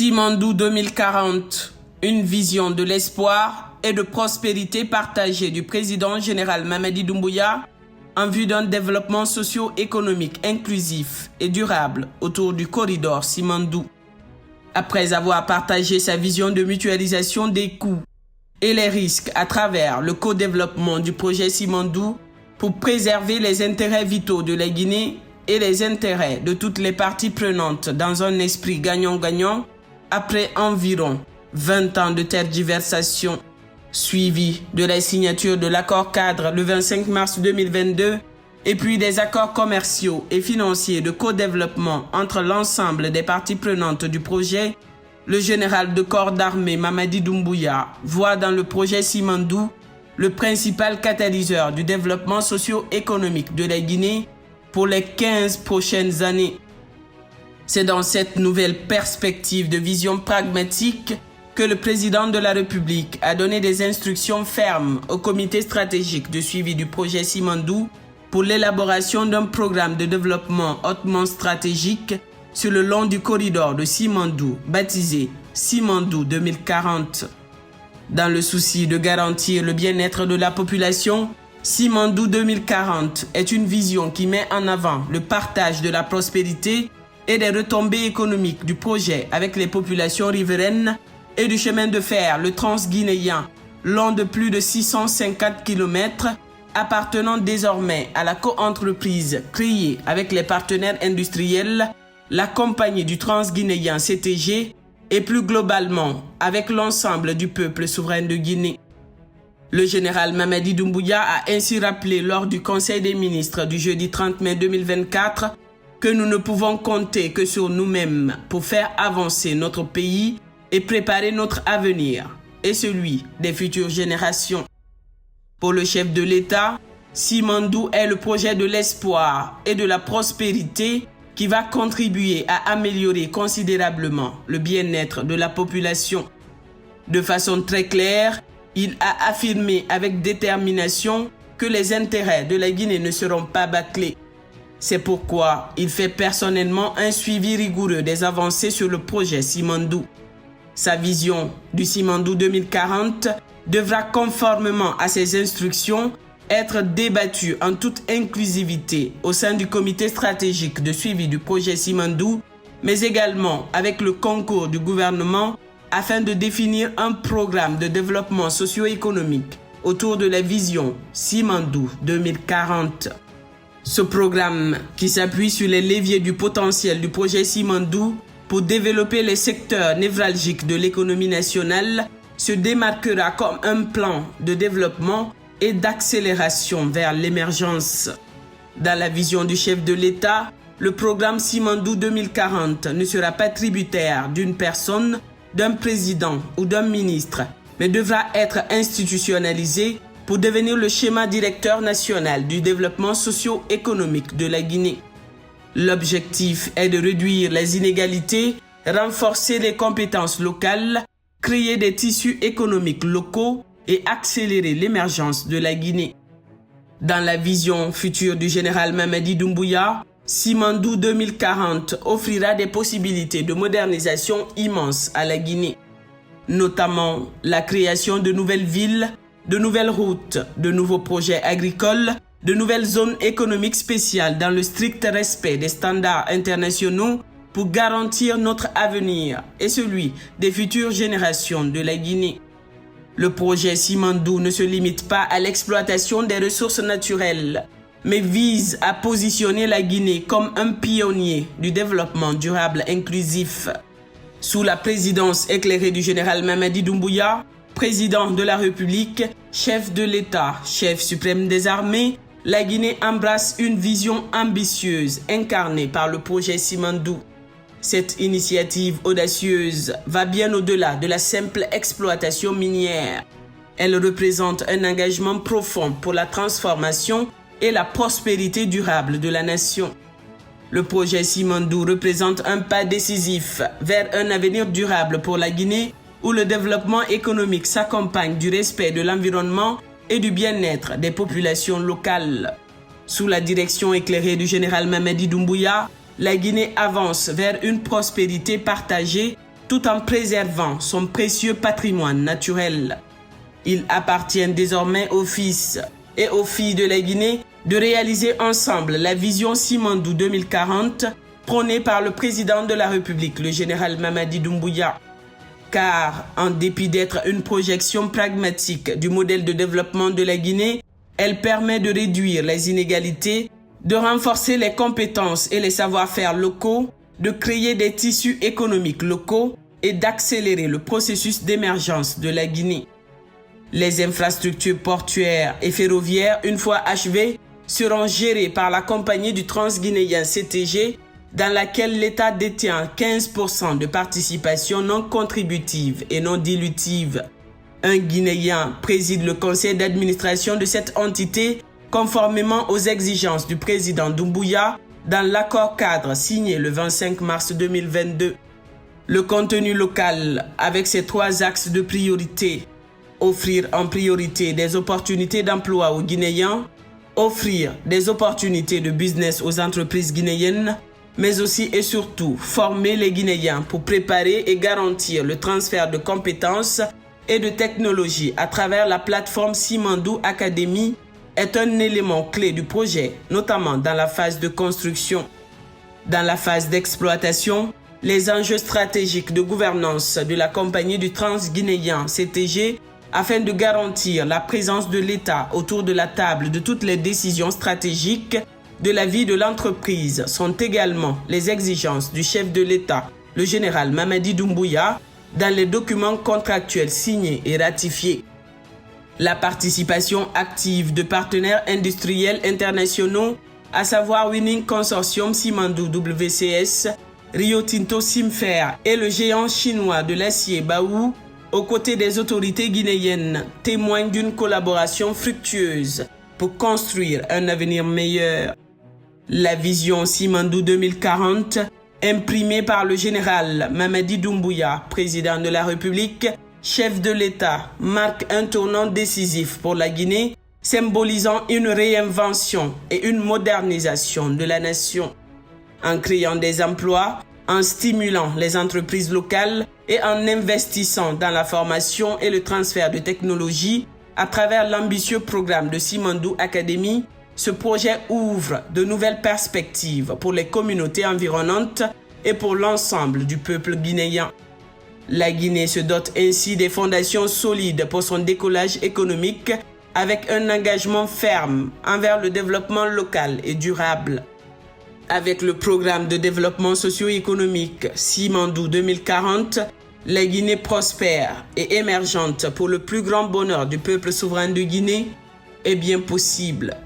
Simandou 2040, une vision de l'espoir et de prospérité partagée du président général Mamadi Doumbouya en vue d'un développement socio-économique inclusif et durable autour du corridor Simandou. Après avoir partagé sa vision de mutualisation des coûts et les risques à travers le co-développement du projet Simandou pour préserver les intérêts vitaux de la Guinée et les intérêts de toutes les parties prenantes dans un esprit gagnant-gagnant, après environ 20 ans de tergiversation, suivi de la signature de l'accord cadre le 25 mars 2022 et puis des accords commerciaux et financiers de co-développement entre l'ensemble des parties prenantes du projet, le général de corps d'armée Mamadi Doumbouya voit dans le projet Simandou le principal catalyseur du développement socio-économique de la Guinée pour les 15 prochaines années. C'est dans cette nouvelle perspective de vision pragmatique que le président de la République a donné des instructions fermes au comité stratégique de suivi du projet Simandou pour l'élaboration d'un programme de développement hautement stratégique sur le long du corridor de Simandou, baptisé Simandou 2040. Dans le souci de garantir le bien-être de la population, Simandou 2040 est une vision qui met en avant le partage de la prospérité et des retombées économiques du projet avec les populations riveraines et du chemin de fer, le transguinéen, long de plus de 650 km, appartenant désormais à la co-entreprise créée avec les partenaires industriels, la compagnie du transguinéen CTG et plus globalement avec l'ensemble du peuple souverain de Guinée. Le général Mamadi Doumbouya a ainsi rappelé lors du Conseil des ministres du jeudi 30 mai 2024 que nous ne pouvons compter que sur nous-mêmes pour faire avancer notre pays et préparer notre avenir et celui des futures générations. Pour le chef de l'État, Simandou est le projet de l'espoir et de la prospérité qui va contribuer à améliorer considérablement le bien-être de la population. De façon très claire, il a affirmé avec détermination que les intérêts de la Guinée ne seront pas bâclés. C'est pourquoi il fait personnellement un suivi rigoureux des avancées sur le projet Simandou. Sa vision du Simandou 2040 devra, conformément à ses instructions, être débattue en toute inclusivité au sein du comité stratégique de suivi du projet Simandou, mais également avec le concours du gouvernement afin de définir un programme de développement socio-économique autour de la vision Simandou 2040. Ce programme, qui s'appuie sur les leviers du potentiel du projet Simandou pour développer les secteurs névralgiques de l'économie nationale, se démarquera comme un plan de développement et d'accélération vers l'émergence. Dans la vision du chef de l'État, le programme Simandou 2040 ne sera pas tributaire d'une personne, d'un président ou d'un ministre, mais devra être institutionnalisé pour devenir le schéma directeur national du développement socio-économique de la Guinée. L'objectif est de réduire les inégalités, renforcer les compétences locales, créer des tissus économiques locaux et accélérer l'émergence de la Guinée. Dans la vision future du général Mamadi Doumbouya, Simandou 2040 offrira des possibilités de modernisation immenses à la Guinée, notamment la création de nouvelles villes, de nouvelles routes, de nouveaux projets agricoles, de nouvelles zones économiques spéciales dans le strict respect des standards internationaux pour garantir notre avenir et celui des futures générations de la Guinée. Le projet Simandou ne se limite pas à l'exploitation des ressources naturelles, mais vise à positionner la Guinée comme un pionnier du développement durable inclusif. Sous la présidence éclairée du général Mamadi Doumbouya, président de la République, chef de l'État, chef suprême des armées, la Guinée embrasse une vision ambitieuse incarnée par le projet Simandou. Cette initiative audacieuse va bien au-delà de la simple exploitation minière. Elle représente un engagement profond pour la transformation et la prospérité durable de la nation. Le projet Simandou représente un pas décisif vers un avenir durable pour la Guinée où le développement économique s'accompagne du respect de l'environnement et du bien-être des populations locales. Sous la direction éclairée du général Mamadi Doumbouya, la Guinée avance vers une prospérité partagée tout en préservant son précieux patrimoine naturel. Il appartient désormais aux fils et aux filles de la Guinée de réaliser ensemble la vision Simandou 2040 prônée par le président de la République, le général Mamadi Doumbouya. Car, en dépit d'être une projection pragmatique du modèle de développement de la Guinée, elle permet de réduire les inégalités, de renforcer les compétences et les savoir-faire locaux, de créer des tissus économiques locaux et d'accélérer le processus d'émergence de la Guinée. Les infrastructures portuaires et ferroviaires, une fois achevées, seront gérées par la compagnie du Transguinéen CTG, dans laquelle l'État détient 15% de participation non contributive et non dilutive. Un Guinéen préside le conseil d'administration de cette entité conformément aux exigences du président Doumbouya dans l'accord cadre signé le 25 mars 2022. Le contenu local avec ses 3 axes de priorité: offrir en priorité des opportunités d'emploi aux Guinéens, offrir des opportunités de business aux entreprises guinéennes, mais aussi et surtout former les Guinéens pour préparer et garantir le transfert de compétences et de technologies à travers la plateforme Simandou Academy est un élément clé du projet, notamment dans la phase de construction. Dans la phase d'exploitation, les enjeux stratégiques de gouvernance de la compagnie du Transguinéen CTG afin de garantir la présence de l'État autour de la table de toutes les décisions stratégiques de la vie de l'entreprise sont également les exigences du chef de l'État, le général Mamadi Doumbouya, dans les documents contractuels signés et ratifiés. La participation active de partenaires industriels internationaux, à savoir Winning Consortium Simandou WCS, Rio Tinto Simfer et le géant chinois de l'acier Baowu, aux côtés des autorités guinéennes, témoigne d'une collaboration fructueuse pour construire un avenir meilleur. La vision Simandou 2040, imprimée par le général Mamadi Doumbouya, président de la République, chef de l'État, marque un tournant décisif pour la Guinée, symbolisant une réinvention et une modernisation de la nation. En créant des emplois, en stimulant les entreprises locales et en investissant dans la formation et le transfert de technologies à travers l'ambitieux programme de Simandou Academy, ce projet ouvre de nouvelles perspectives pour les communautés environnantes et pour l'ensemble du peuple guinéen. La Guinée se dote ainsi des fondations solides pour son décollage économique avec un engagement ferme envers le développement local et durable. Avec le programme de développement socio-économique Simandou 2040, la Guinée prospère et émergente pour le plus grand bonheur du peuple souverain de Guinée est bien possible.